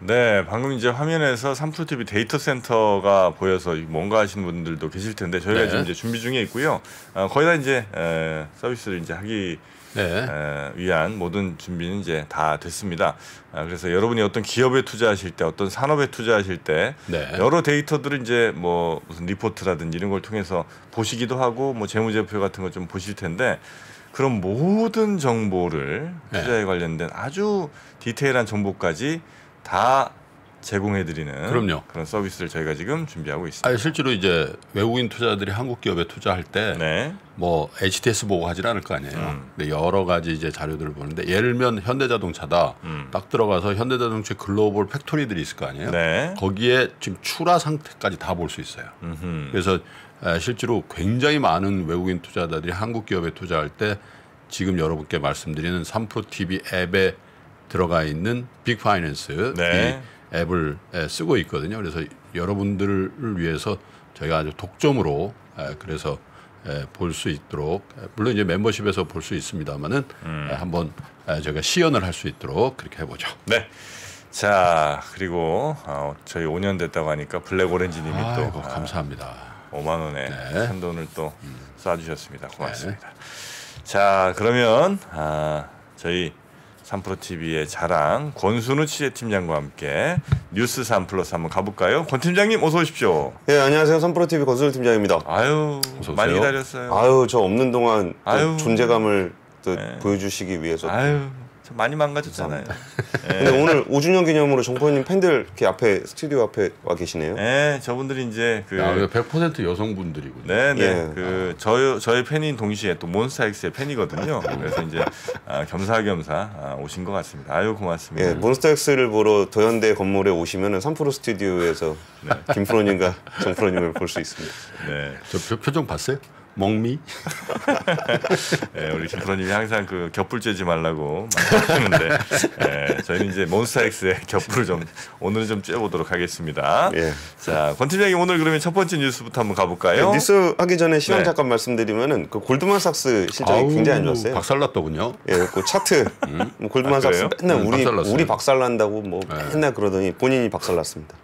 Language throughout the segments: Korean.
네, 방금 이제 화면에서 3프로TV 데이터 센터가 보여서 뭔가 하시는 분들도 계실 텐데 저희가 지금 이제 준비 중에 있고요. 거의 다 이제 서비스를 이제 하기 위한 모든 준비는 이제 다 됐습니다. 그래서 여러분이 어떤 기업에 투자하실 때, 어떤 산업에 투자하실 때 여러 데이터들을 이제 뭐 무슨 리포트라든지 이런 걸 통해서 보시기도 하고 뭐 재무제표 같은 거 좀 보실 텐데 그런 모든 정보를 투자에 관련된 아주 디테일한 정보까지 다 제공해드리는 그런 서비스를 저희가 지금 준비하고 있습니다. 실제로 이제 외국인 투자들이 한국 기업에 투자할 때 뭐 HTS 보고 하질 않을 거 아니에요. 근데 여러 가지 이제 자료들을 보는데 예를 들면 현대자동차다. 딱 들어가서 현대자동차 글로벌 팩토리들이 있을 거 아니에요. 거기에 지금 출하 상태까지 다 볼 수 있어요. 그래서 실제로 굉장히 많은 외국인 투자자들이 한국 기업에 투자할 때 지금 여러분께 말씀드리는 3프로TV 앱에 들어가 있는 빅파이낸스 이 앱을 쓰고 있거든요. 그래서 여러분들을 위해서 저희가 아주 독점으로 그래서 볼 수 있도록 물론 이제 멤버십에서 볼 수 있습니다만은 한번 저희가 시연을 할 수 있도록 그렇게 해보죠. 네. 자 그리고 저희 5년 됐다고 하니까 블랙오렌지님이 또 감사합니다. 5만 원의 한돈을 또 쏴주셨습니다. 고맙습니다. 자 그러면 저희 3프로TV의 자랑 권순우 취재팀장과 함께 뉴스 3플러스 한번 가볼까요? 권 팀장님 어서 오십시오. 네 안녕하세요. 3프로TV 권순우 팀장입니다. 아유 많이 기다렸어요. 아유 저 없는 동안 존재감을 또 보여주시기 위해서 많이 망가졌잖아요. 근데 오늘 5주년 기념으로 정포님 팬들 이렇게 앞에 스튜디오 앞에 와 계시네요. 네, 저분들이 이제 100% 여성분들이군요. 네, 저의 팬인 동시에 또 몬스타엑스의 팬이거든요. 그래서 이제 겸사겸사 오신 것 같습니다. 아유 고맙습니다. 예, 몬스타엑스를 보러 더현대 건물에 오시면은 3프로 스튜디오에서 김프로님과 정프로님을 볼 수 있습니다. 네, 저 표정 봤어요? 멍미? 네, 우리 김프로님이 항상 그 겹불 쬐지 말라고 말씀하시는데 저희는 이제 몬스타엑스의 겹불을 좀 오늘은 좀 쬐보도록 하겠습니다. 자, 권 팀장님 오늘 그러면 첫 번째 뉴스부터 한번 가볼까요? 뉴스 하기 전에 시황 잠깐 말씀드리면은 그 골드만삭스 실적이 굉장히 안 좋았어요. 박살났더군요. 예, 그 차트 골드만삭스 맨날 우리 박살난다고 뭐 맨날 그러더니 본인이 박살났습니다.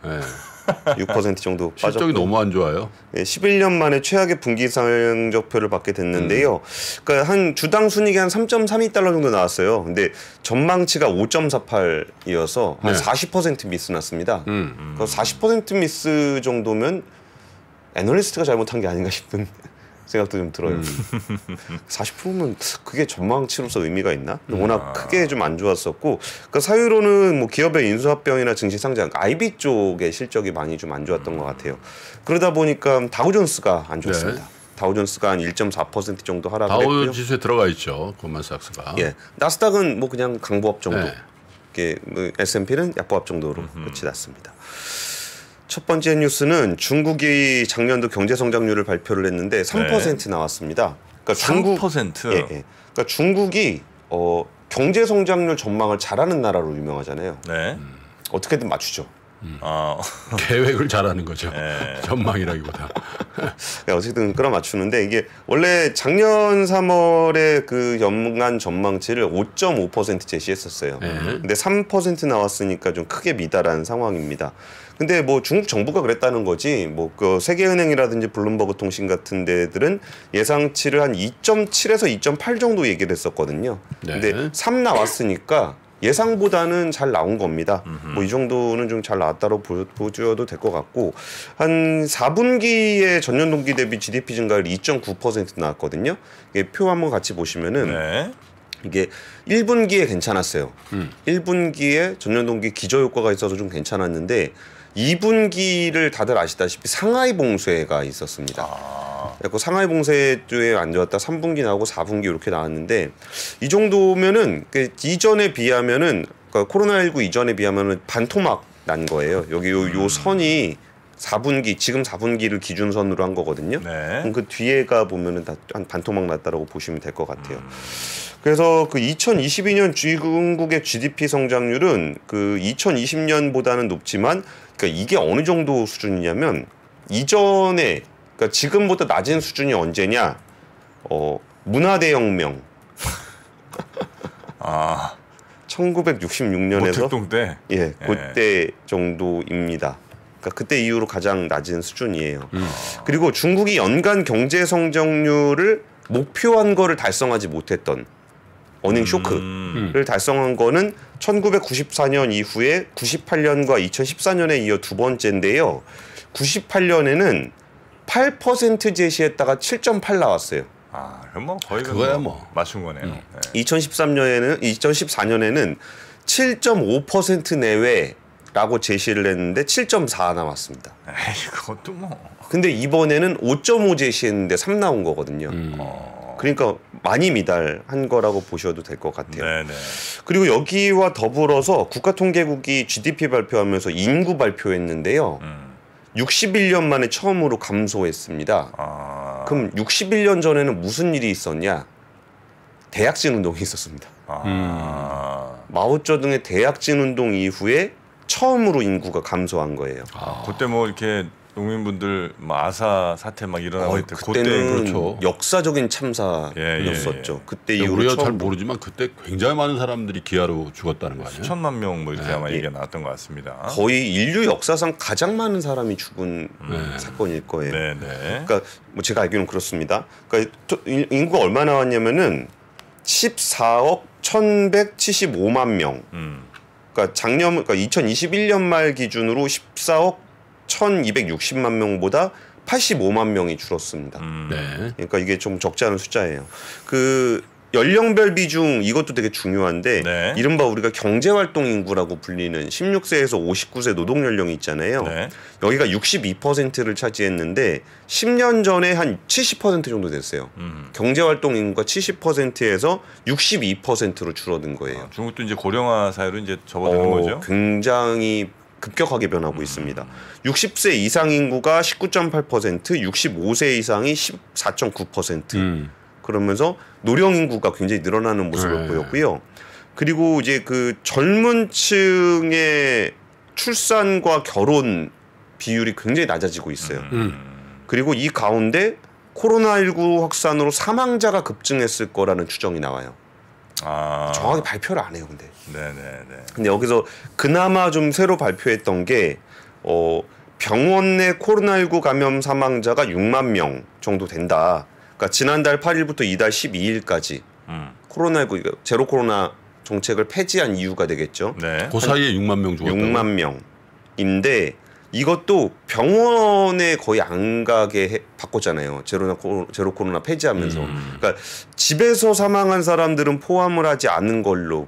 6% 정도 빠졌고 실적이 너무 안 좋아요. 11년 만에 최악의 분기 성적표를 받게 됐는데요. 그러니까 한 주당 순이익이 한 3.32달러 정도 나왔어요. 근데 전망치가 5.48이어서 한 40% 미스 났습니다. 그러니까 40% 미스 정도면 애널리스트가 잘못한 게 아닌가 싶은 생각도 좀 들어요. 40%면 그게 전망치로서 의미가 있나? 워낙 크게 좀 안 좋았었고, 그러니까 사유로는 뭐 기업의 인수합병이나 증시 상장, IB 쪽의 실적이 많이 좀 안 좋았던 것 같아요. 그러다 보니까 다우존스가 안 좋습니다. 다우존스가 한 1.4% 정도 하락을 했고요. 다우 지수에 들어가 있죠, 골만삭스가. 나스닥은 뭐 그냥 강보합 정도. 뭐 S&P는 약보합 정도로 끝이 났습니다. 첫 번째 뉴스는 중국이 작년도 경제 성장률을 발표를 했는데 3% 나왔습니다. 그러니까 3%? 그러니까 중국이 경제 성장률 전망을 잘하는 나라로 유명하잖아요. 어떻게든 맞추죠. 계획을 잘하는 거죠. 전망이라기보다. 어쨌든 끌어맞추는데 이게 원래 작년 3월에 그 연간 전망치를 5.5% 제시했었어요. 근데 3% 나왔으니까 좀 크게 미달한 상황입니다. 근데 뭐 중국 정부가 그랬다는 거지 뭐 그 세계은행이라든지 블룸버그 통신 같은 데들은 예상치를 한 2.7에서 2.8 정도 얘기를 했었거든요. 근데 3 나왔으니까 예상보다는 잘 나온 겁니다. 뭐 이 정도는 좀 잘 나왔다고 보셔도 될 것 같고 한 4분기에 전년 동기 대비 GDP 증가율 2.9% 나왔거든요. 이게 표 한번 같이 보시면은 이게 1분기에 괜찮았어요. 1분기에 전년 동기 기저 효과가 있어서 좀 괜찮았는데 2분기를 다들 아시다시피 상하이 봉쇄가 있었습니다. 그래서 상하이 봉쇄에 안 좋았다 3분기 나오고 4분기 이렇게 나왔는데 이 정도면은 이전에 비하면은 그러니까 코로나19 이전에 비하면은 반토막 난 거예요. 여기 요 선이 4분기 지금 4분기를 기준선으로 한 거거든요. 네. 그럼 그 뒤에가 보면은 다 한 반토막 났다라고 보시면 될 것 같아요. 그래서 그 2022년 중국의 GDP 성장률은 그 2020년보다는 높지만, 그러니까 이게 어느 정도 수준이냐면 이전에, 그러니까 지금보다 낮은 수준이 언제냐? 문화대혁명. 1966년에서 모택동 때, 예, 그때 정도입니다. 그러니까 그때 이후로 가장 낮은 수준이에요. 그리고 중국이 연간 경제 성장률을 목표한 거를 달성하지 못했던 어닝 쇼크를 달성한 거는 1994년 이후에 98년과 2014년에 이어 두 번째인데요. 98년에는 8% 제시했다가 7.8 나왔어요. 그럼 뭐 거의 그거야 뭐 맞춘 거네요. 네. 2014년에는 7.5% 내외라고 제시를 했는데 7.4 나왔습니다. 그것도 뭐. 근데 이번에는 5.5 제시했는데 3 나온 거거든요. 그러니까 많이 미달한 거라고 보셔도 될 것 같아요. 네네. 그리고 여기와 더불어서 국가통계국이 GDP 발표하면서 인구 발표했는데요. 61년 만에 처음으로 감소했습니다. 그럼 61년 전에는 무슨 일이 있었냐? 대약진 운동이 있었습니다. 마오쩌둥의 대약진 운동 이후에 처음으로 인구가 감소한 거예요. 그때 뭐 이렇게 농민분들 아사 사태 막 일어나고 있을 때 그때는 그렇죠. 역사적인 참사였었죠. 그때 이후로 우리가 잘 모르지만 그때 굉장히 많은 사람들이 기아로 죽었다는 거 아니에요? 수천만 명 뭐 이렇게 아마 얘기가 나왔던 것 같습니다. 거의 인류 역사상 가장 많은 사람이 죽은 사건일 거예요. 그러니까 뭐 제가 알기로는 그렇습니다. 그러니까 인구가 얼마 나왔냐면은 14억 1,175만 명. 그러니까 2021년 말 기준으로 14억 1,260만 명보다 85만 명이 줄었습니다. 그러니까 이게 좀 적지 않은 숫자예요. 그 연령별 비중 이것도 되게 중요한데 이른바 우리가 경제활동 인구라고 불리는 16세에서 59세 노동 연령이 있잖아요. 여기가 62%를 차지했는데 10년 전에 한 70% 정도 됐어요. 경제활동 인구가 70%에서 62%로 줄어든 거예요. 중국도 이제 고령화 사회로 이제 접어드는 거죠. 굉장히 급격하게 변하고 있습니다. 60세 이상 인구가 19.8%, 65세 이상이 14.9%. 그러면서 노령 인구가 굉장히 늘어나는 모습을 보였고요. 그리고 이제 그 젊은 층의 출산과 결혼 비율이 굉장히 낮아지고 있어요. 그리고 이 가운데 코로나19 확산으로 사망자가 급증했을 거라는 추정이 나와요. 정확히 발표를 안 해요, 근데. 근데 여기서 그나마 좀 새로 발표했던 게 병원 내 코로나19 감염 사망자가 6만 명 정도 된다. 그러니까 지난달 8일부터 이달 12일까지 코로나19 제로 코로나 정책을 폐지한 이유가 되겠죠. 그 사이에 6만 명 죽었다고. 6만 명인데 이것도 병원에 거의 안 가게 바꿨잖아요. 제로 코로나 폐지하면서. 그러니까 집에서 사망한 사람들은 포함을 하지 않은 걸로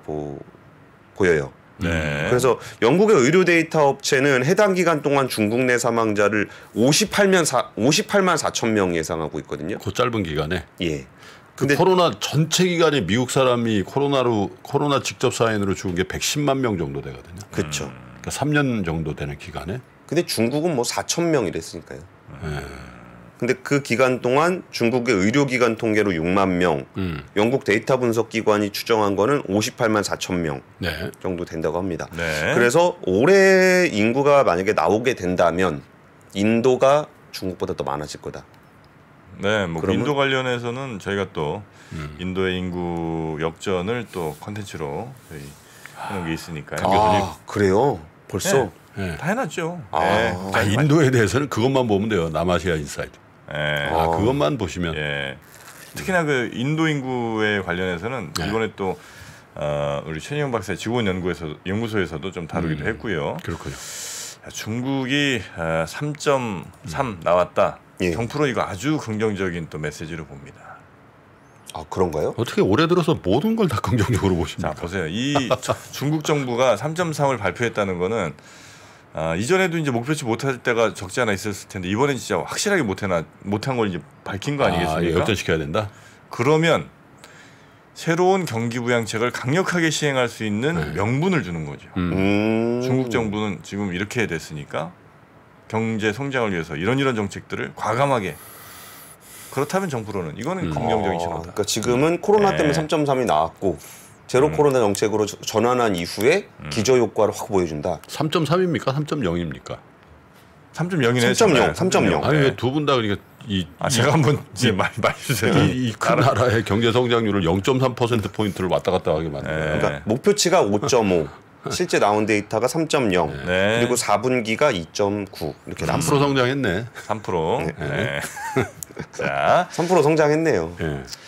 보여요. 그래서 영국의 의료 데이터 업체는 해당 기간 동안 중국 내 사망자를 58만 4천 명 예상하고 있거든요. 그 짧은 기간에. 근데 코로나 전체 기간에 미국 사람이 코로나 직접 사인으로 죽은 게 110만 명 정도 되거든요. 그렇죠. 그러니까 3년 정도 되는 기간에. 근데 중국은 뭐 4천 명 이랬으니까요. 근데 그 기간 동안 중국의 의료기관 통계로 6만 명, 영국 데이터 분석 기관이 추정한 거는 58만 4천 명 정도 된다고 합니다. 그래서 올해 인구가 만약에 나오게 된다면 인도가 중국보다 더 많아질 거다. 뭐 인도 관련해서는 저희가 또 인도의 인구 역전을 또 컨텐츠로 저희 하는 게 있으니까요. 그래요? 벌써? 다 해놨죠. 인도에 대해서는 그것만 보면 돼요. 남아시아 인사이드. 그것만 보시면. 특히나 그 인도 인구에 관련해서는 이번에 또 우리 최니영 박사의 지구원연구소에서도 좀 다루기도 했고요. 그렇군요. 중국이 3.3 나왔다. 정프로 이거 아주 긍정적인 또 메시지로 봅니다. 그런가요? 어떻게 올해 들어서 모든 걸 다 긍정적으로 보십니까? 자, 보세요. 이 중국 정부가 3.3을 발표했다는 거는 이전에도 이제 목표치 못할 때가 적지 않아 있었을 텐데 이번엔 진짜 확실하게 못한 걸 이제 밝힌 거 아니겠습니까? 역전시켜야 된다. 그러면 새로운 경기 부양책을 강력하게 시행할 수 있는 명분을 주는 거죠. 중국 정부는 지금 이렇게 됐으니까 경제 성장을 위해서 이런 정책들을 과감하게 그렇다면 정부로는 이거는 긍정적인 신호다. 그러니까 지금은 코로나 때문에 3.3이 나왔고 제로 코로나 정책으로 전환한 이후에 기저 효과를 확 보여준다. 3.3입니까? 3.0입니까? 3.0이네. 3.0. 아니 왜 두 분 다 그러니까 제가 한번 말해주세요. 이 큰 나라의 경제 성장률을 0.3% 포인트를 왔다 갔다 하게 만들어요. 그러니까 목표치가 5.5. 실제 나온 데이터가 3.0 그리고 4분기가 2.9 이렇게 3% 성장했네. 3%. 네. 자, 3% 성장했네요.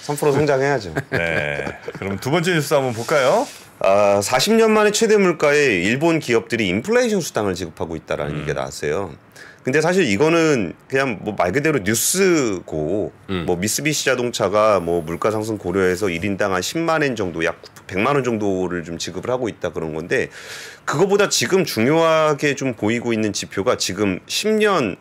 3% 성장해야죠. 네. 그럼 두 번째 뉴스 한번 볼까요? 40년 만에 최대 물가에 일본 기업들이 인플레이션 수당을 지급하고 있다라는 얘기가 나왔어요. 근데 사실 이거는 그냥 뭐 말 그대로 뉴스고 뭐 미쓰비시 자동차가 뭐 물가 상승 고려해서 1인당 한 10만 엔 정도 약 100만 원 정도를 좀 지급을 하고 있다 그런 건데 그거보다 지금 중요하게 좀 보이고 있는 지표가 지금 10년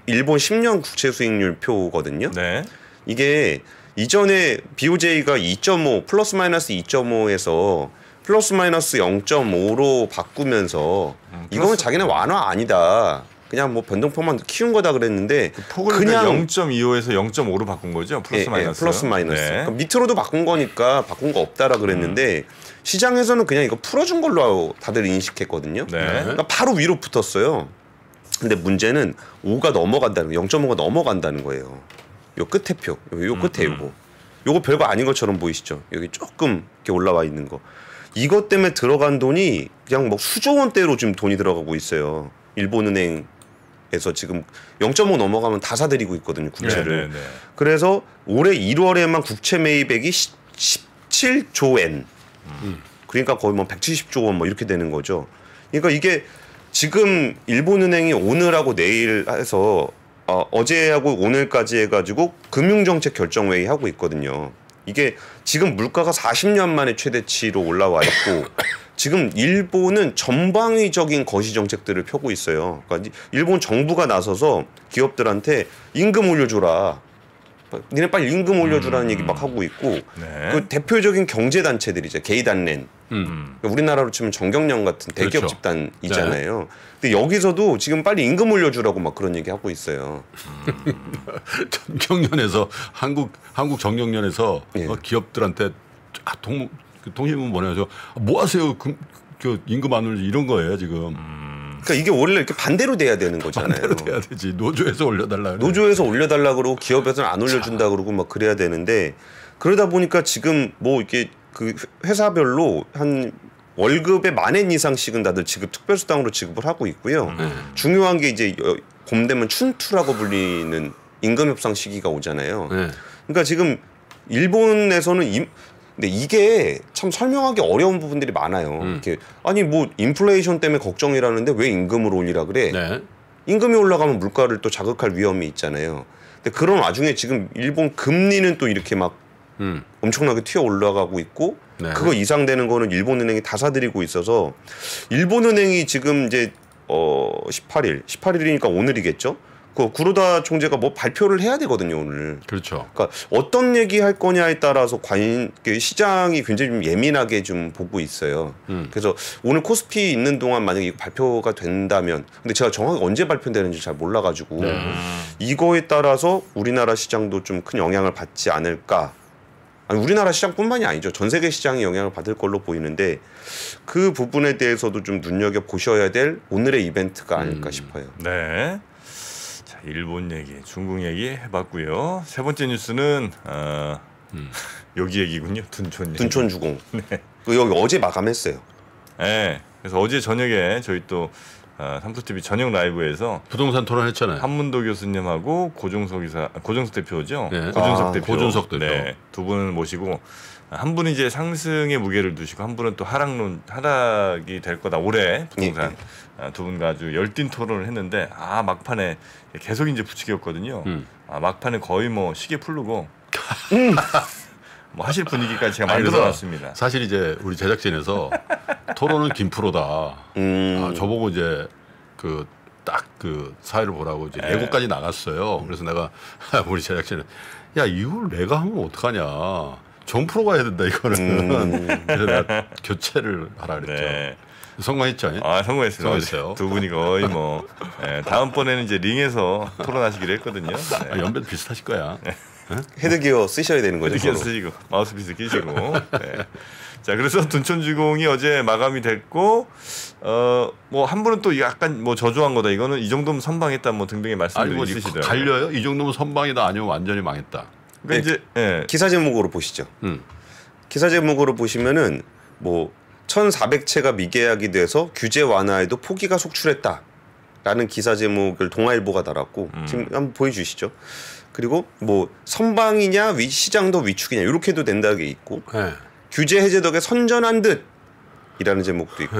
일본 10년 국채 수익률 표거든요. 네. 이게 이전에 BOJ가 2.5 플러스 마이너스 2.5에서 플러스 마이너스 0.5로 바꾸면서 이거는 자기네 완화 아니다. 그냥 뭐 변동폭만 키운 거다 그랬는데 그 폭을 그냥 0.25에서 0.5로 바꾼 거죠. 플러스 마이너스. 플러스 마이너스. 네. 그러니까 밑으로도 바꾼 거니까 바꾼 거 없다라 그랬는데 시장에서는 그냥 이거 풀어준 걸로 다들 인식했거든요. 네. 그러니까 바로 위로 붙었어요. 근데 문제는 5가 넘어간다는 거, 0.5가 넘어간다는 거예요. 요 끝에 표, 요 끝에 요거 별거 아닌 것처럼 보이시죠? 여기 조금 이렇게 올라와 있는 거. 이것 때문에 들어간 돈이 그냥 뭐 수조 원대로 지금 돈이 들어가고 있어요. 일본은행에서 지금 0.5 넘어가면 다 사들이고 있거든요, 국채를. 네네네. 그래서 올해 1월에만 국채 매입액이 17조 엔. 그러니까 거의 뭐 170조 원 뭐 이렇게 되는 거죠. 그러니까 이게 지금 일본은행이 오늘하고 내일 해서 어제하고 오늘까지 해가지고 금융정책 결정회의 하고 있거든요. 이게 지금 물가가 40년 만에 최대치로 올라와 있고 지금 일본은 전방위적인 거시 정책들을 펴고 있어요. 그러니까 일본 정부가 나서서 기업들한테 임금 올려줘라. 니네 빨리 임금 올려주라는 얘기 막 하고 있고 네. 그 대표적인 경제단체들이죠. 게이단렌. 그러니까 우리나라로 치면 정경련 같은 대기업 그렇죠. 집단이잖아요. 네. 근데 여기서도 지금 빨리 임금 올려주라고 막 그런 얘기 하고 있어요. 정경련에서 한국 정경련에서 예. 기업들한테 통신문 보내서 뭐 하세요? 그 임금 안 올리 이런 거예요 지금. 그러니까 이게 원래 이렇게 반대로 돼야 되는 거잖아요. 반대로 돼야 되지. 노조에서 올려달라. 그래. 노조에서 올려달라 그러고 기업에서는 안 올려준다 그러고 막 그래야 되는데 그러다 보니까 지금 뭐 이렇게 그 회사별로 한 월급의 10,000엔 이상씩은 다들 특별수당으로 지급을 하고 있고요. 중요한 게 이제 봄 되면 춘투라고 불리는 임금 협상 시기가 오잖아요. 그러니까 지금 일본에서는 근데 이게 참 설명하기 어려운 부분들이 많아요. 이렇게 아니 뭐 인플레이션 때문에 걱정이라는데 왜 임금을 올리라 그래? 네. 임금이 올라가면 물가를 또 자극할 위험이 있잖아요. 근데 그런 와중에 지금 일본 금리는 또 이렇게 막 엄청나게 튀어 올라가고 있고 네. 그거 이상 되는 거는 일본은행이 다 사들이고 있어서 일본은행이 지금 이제 18일이니까 오늘이겠죠. 그 구로다 총재가 뭐 발표를 해야 되거든요 오늘. 그렇죠. 그러니까 어떤 얘기 할 거냐에 따라서 시장이 굉장히 좀 예민하게 좀 보고 있어요. 그래서 오늘 코스피 있는 동안 만약에 발표가 된다면, 근데 제가 정확히 언제 발표되는지 잘 몰라가지고 이거에 따라서 우리나라 시장도 좀 큰 영향을 받지 않을까. 아니, 우리나라 시장뿐만이 아니죠. 전 세계 시장이 영향을 받을 걸로 보이는데 그 부분에 대해서도 좀 눈여겨 보셔야 될 오늘의 이벤트가 아닐까 싶어요. 네. 자, 일본 얘기, 중국 얘기 해봤고요. 세 번째 뉴스는 여기 얘기군요. 둔촌 얘기. 둔촌 주공. 네. 여기 어제 마감했어요. 네. 그래서 어제 저녁에 저희 또 삼투TV 저녁 라이브에서 부동산 토론했잖아요. 한문도 교수님하고 고종석 대표죠. 네. 고종석 대표. 대표. 네. 두 분을 모시고 한 분은 이제 상승의 무게를 두시고 한 분은 또 하락이 될 거다 올해 부동산. 두 분과 아주 열띤 토론을 했는데 막판에 계속 이제 부추겼거든요. 막판에 거의 뭐 시계 풀르고 뭐 하실 분위기까지 제가 만들어놨습니다. 사실 이제 우리 제작진에서 토론은 김프로다. 저보고 이제 딱 그 사회를 보라고 이제 예고까지 나갔어요. 그래서 내가 우리 제작진은 야 이걸 내가 하면 어떡하냐. 정프로가 해야 된다 이거는. 그래서 내가 교체를 하라 그랬죠. 네. 성공했죠? 성공했어요. 두 분이 거의 뭐 다음번에는 이제 링에서 토론하시기로 했거든요. 네. 연배도 비슷하실 거야. 네. 헤드기어 쓰셔야 되는 거죠. 헤드기어 쓰시고 마우스피스 끼시고. 네. 자, 그래서 둔촌주공이 어제 마감이 됐고 뭐 한 분은 또 약간 뭐 저조한 거다. 이거는 이 정도면 선방했다 뭐 등등의 말씀들이 있으시더라고요. 갈려요? 이 정도면 선방이다 아니면 완전히 망했다. 그러니까 이제 기사 제목으로 보시죠. 기사 제목으로 보시면은 뭐 1,400채가 미계약이 돼서 규제 완화에도 포기가 속출했다라는 기사 제목을 동아일보가 달았고 지금 한번 보여주시죠. 그리고 뭐 선방이냐 시장도 위축이냐 이렇게도 된다는 게 있고 규제 해제 덕에 선전한 듯이라는 제목도 있고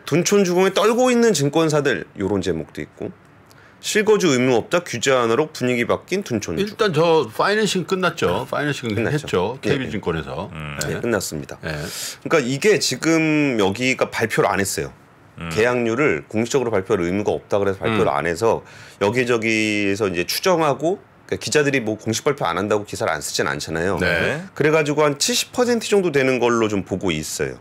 둔촌주공에 떨고 있는 증권사들 이런 제목도 있고 실거주 의무 없다 규제 완화로 분위기 바뀐 둔촌주공. 일단 저 파이낸싱 끝났죠. 파이낸싱 했죠. KB증권에서. 네, 끝났습니다. 그러니까 이게 지금 여기가 발표를 안 했어요. 계약률을 공식적으로 발표할 의무가 없다 그래서 발표를 안 해서 여기저기에서 이제 추정하고 그러니까 기자들이 뭐 공식 발표 안 한다고 기사를 안 쓰진 않잖아요. 네. 그래가지고 한 70% 정도 되는 걸로 좀 보고 있어요.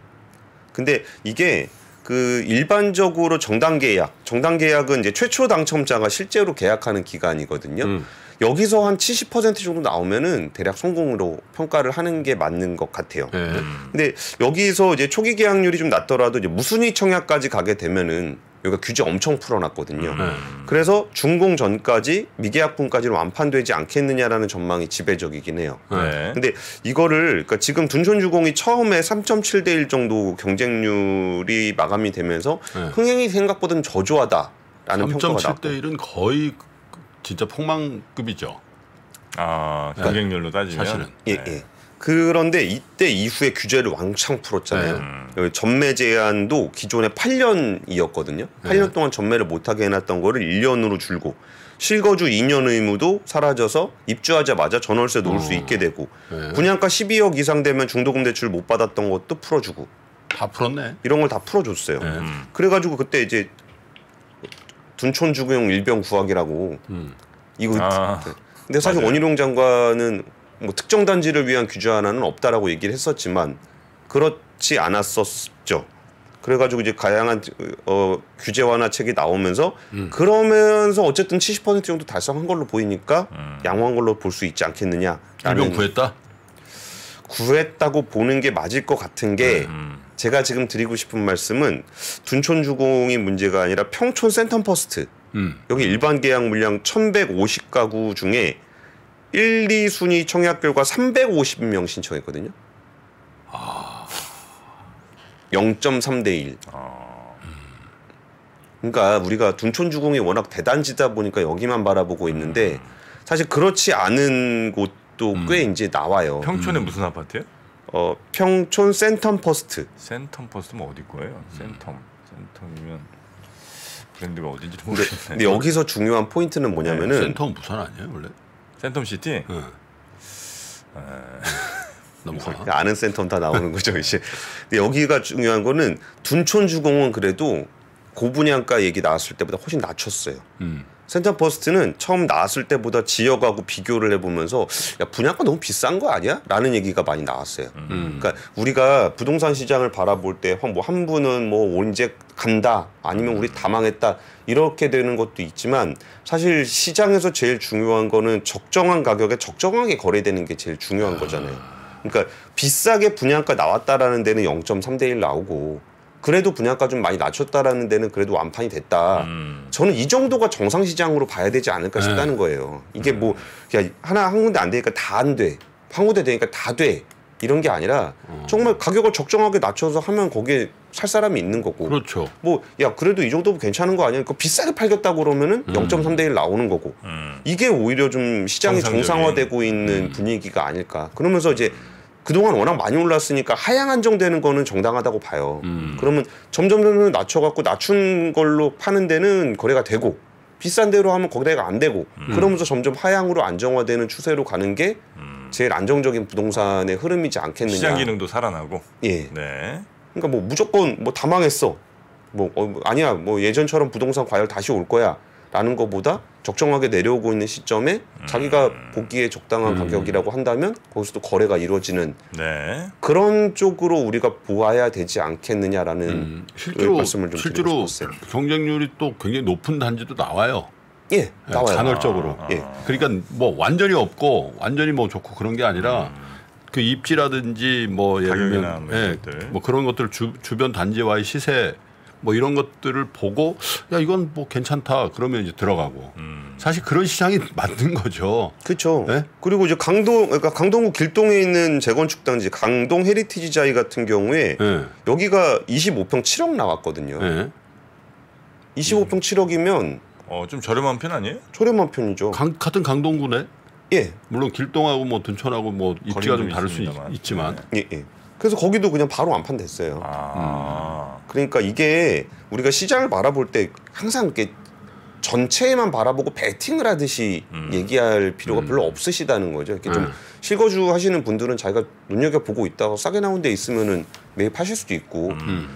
근데 이게 그 일반적으로 정당 계약은 이제 최초 당첨자가 실제로 계약하는 기간이거든요. 여기서 한 70% 정도 나오면은 대략 성공으로 평가를 하는 게 맞는 것 같아요. 근데 여기서 이제 초기 계약률이 좀 낮더라도 이제 무순위 청약까지 가게 되면은 여기가 규제 엄청 풀어놨거든요. 그래서 준공 전까지 미계약분까지는 완판되지 않겠느냐라는 전망이 지배적이긴 해요. 근데 이거를 그러니까 지금 둔촌주공이 처음에 3.7대 1 정도 경쟁률이 마감이 되면서 흥행이 생각보다는 저조하다라는 평가가 나고 3.7대 1은 거의 진짜 폭망급이죠. 경쟁률로 따지면 사실은. 예. 그런데 이때 이후에 규제를 왕창 풀었잖아요. 전매 제한도 기존에 8년이었거든요. 8년 동안 전매를 못하게 해놨던 거를 1년으로 줄고 실거주 2년 의무도 사라져서 입주하자마자 전월세 놓을 수 있게 되고 분양가 12억 이상 되면 중도금 대출 못 받았던 것도 풀어주고 다 풀었네. 이런 걸 다 풀어줬어요. 그래가지고 그때 이제 둔촌주공 일병 구하기라고 이거 근데 사실 맞아요. 원희룡 장관은 뭐 특정 단지를 위한 규제 하나는 없다라고 얘기를 했었지만 그렇지 않았었죠. 그래가지고 이제 다양한 규제 완화책이 나오면서 그러면서 어쨌든 70% 정도 달성한 걸로 보이니까 양호한 걸로 볼 수 있지 않겠느냐. 일병 구했다? 구했다고 보는 게 맞을 것 같은 게 제가 지금 드리고 싶은 말씀은 둔촌주공이 문제가 아니라 평촌 센텀퍼스트 여기 일반 계약 물량 1,150가구 중에 1, 2순위 청약 결과 350명 신청했거든요. 0.3대 1. 그러니까 우리가 둔촌주공이 워낙 대단지다 보니까 여기만 바라보고 있는데 사실 그렇지 않은 곳도 꽤 이제 나와요. 평촌에 무슨 아파트요? 평촌 센텀퍼스트. 센텀퍼스트면 어디 거예요? 센텀이면 브랜드가 어딘지 모르겠네. 근데 여기서 중요한 포인트는 뭐냐면은 센텀 부산 아니에요 원래? 센텀시티? 아는 센텀 다 나오는 거죠 이제. 근데 여기가 중요한 거는 둔촌주공은 그래도 고분양가 얘기 나왔을 때보다 훨씬 낮췄어요. 센텀퍼스트는 처음 나왔을 때보다 지역하고 비교를 해보면서 야 분양가 너무 비싼 거 아니야? 라는 얘기가 많이 나왔어요. 그러니까 우리가 부동산 시장을 바라볼 때 뭐 한 분은 뭐 언제 간다 아니면 우리 다 망했다 이렇게 되는 것도 있지만 사실 시장에서 제일 중요한 거는 적정한 가격에 적정하게 거래되는 게 제일 중요한 거잖아요. 그러니까 비싸게 분양가 나왔다라는 데는 0.3대 1 나오고 그래도 분양가 좀 많이 낮췄다라는 데는 그래도 완판이 됐다. 저는 이 정도가 정상 시장으로 봐야 되지 않을까 싶다는 거예요. 이게 뭐 그냥 하나 한 군데 안 되니까 다 안 돼. 한 군데 되니까 다 돼. 이런 게 아니라 정말 가격을 적정하게 낮춰서 하면 거기에 살 사람이 있는 거고. 그렇죠. 뭐 야 그래도 이 정도면 괜찮은 거 아니야? 비싸게 팔겠다고 그러면은 0.3대 1 나오는 거고. 이게 오히려 좀 시장이 정상화되고 있는 분위기가 아닐까. 그러면서 이제 그동안 워낙 많이 올랐으니까 하향 안정되는 거는 정당하다고 봐요. 그러면 점점 낮춰갖고 낮춘 걸로 파는 데는 거래가 되고 비싼 데로 하면 거래가 안 되고 그러면서 점점 하향으로 안정화되는 추세로 가는 게 제일 안정적인 부동산의 흐름이지 않겠느냐. 시장 기능도 살아나고. 예. 네. 그러니까 뭐 무조건 뭐 다 망했어. 뭐 아니야 뭐 예전처럼 부동산 과열 다시 올 거야. 라는 것보다 적정하게 내려오고 있는 시점에 자기가 보기에 적당한 가격이라고 한다면 거기서도 거래가 이루어지는 네. 그런 쪽으로 우리가 보아야 되지 않겠느냐라는 말씀을 좀 드리고 싶었어요. 경쟁률이 또 굉장히 높은 단지도 나와요. 예, 나와요. 간헐적으로. 예. 그러니까 뭐 완전히 없고 완전히 뭐 좋고 그런 게 아니라 그 입지라든지 뭐 예를 들면 뭐 그런 것들 주변 단지와의 시세 뭐 이런 것들을 보고 야 이건 뭐 괜찮다 그러면 이제 들어가고 사실 그런 시장이 맞는 거죠. 그렇죠. 네? 그리고 이제 그러니까 강동구 길동에 있는 재건축 단지 강동 헤리티지자이 같은 경우에 네. 여기가 25평 7억 나왔거든요. 네. 25평 7억이면 좀 저렴한 편 아니에요? 저렴한 편이죠. 같은 강동구네. 예. 물론 길동하고 뭐 둔촌하고 뭐 입지가 좀 다를 수 있지만. 예, 예. 그래서 거기도 그냥 바로 완판됐어요. 그러니까 이게 우리가 시장을 바라볼 때 항상 이렇게 전체에만 바라보고 베팅을 하듯이 얘기할 필요가 별로 없으시다는 거죠. 이렇게 좀 실거주 하시는 분들은 자기가 눈여겨보고 있다가 싸게 나온 데 있으면은 매입하실 수도 있고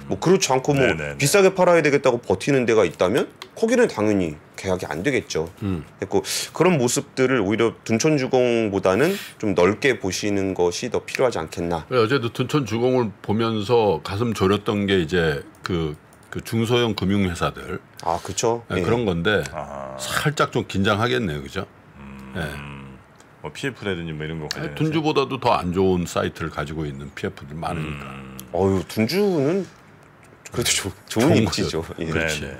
뭐 그렇지 않고 뭐 비싸게 팔아야 되겠다고 버티는 데가 있다면 거기는 당연히 계약이 안 되겠죠. 그리고 그런 모습들을 오히려 둔촌주공보다는 좀 넓게 보시는 것이 더 필요하지 않겠나. 어제도 둔촌주공을 보면서 가슴 졸였던 게 이제 그 중소형 금융회사들. 아, 그렇죠. 네, 그런 건데 살짝 좀 긴장하겠네요, 그죠? 네. 뭐 PF라든지 뭐 이런 거. 둔주보다도 더 안 좋은 사이트를 가지고 있는 PF들 많으니까. 둔주는 그래도 좋은 입지죠. 예. 그렇지.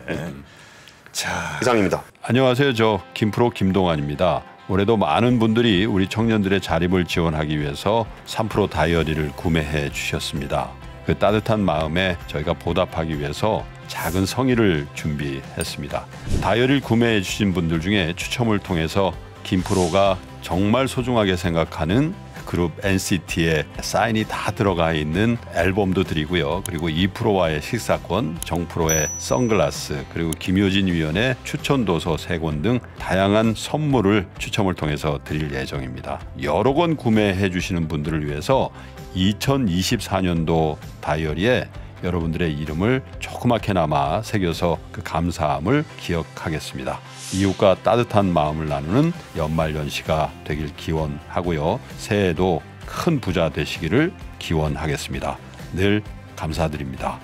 자, 이상입니다. 안녕하세요, 저 김프로 김동환입니다. 올해도 많은 분들이 우리 청년들의 자립을 지원하기 위해서 3프로 다이어리를 구매해 주셨습니다. 그 따뜻한 마음에 저희가 보답하기 위해서 작은 성의를 준비했습니다. 다이어리를 구매해 주신 분들 중에 추첨을 통해서 김프로가 정말 소중하게 생각하는 그룹 NCT의 사인이 다 들어가 있는 앨범도 드리고요. 그리고 2프로와의 식사권, 정프로의 선글라스, 그리고 김효진 위원의 추천도서 3권 등 다양한 선물을 추첨을 통해서 드릴 예정입니다. 여러 권 구매해 주시는 분들을 위해서 2024년도 다이어리에 여러분들의 이름을 조그맣게나마 새겨서 그 감사함을 기억하겠습니다. 이웃과 따뜻한 마음을 나누는 연말연시가 되길 기원하고요. 새해에도 큰 부자 되시기를 기원하겠습니다. 늘 감사드립니다.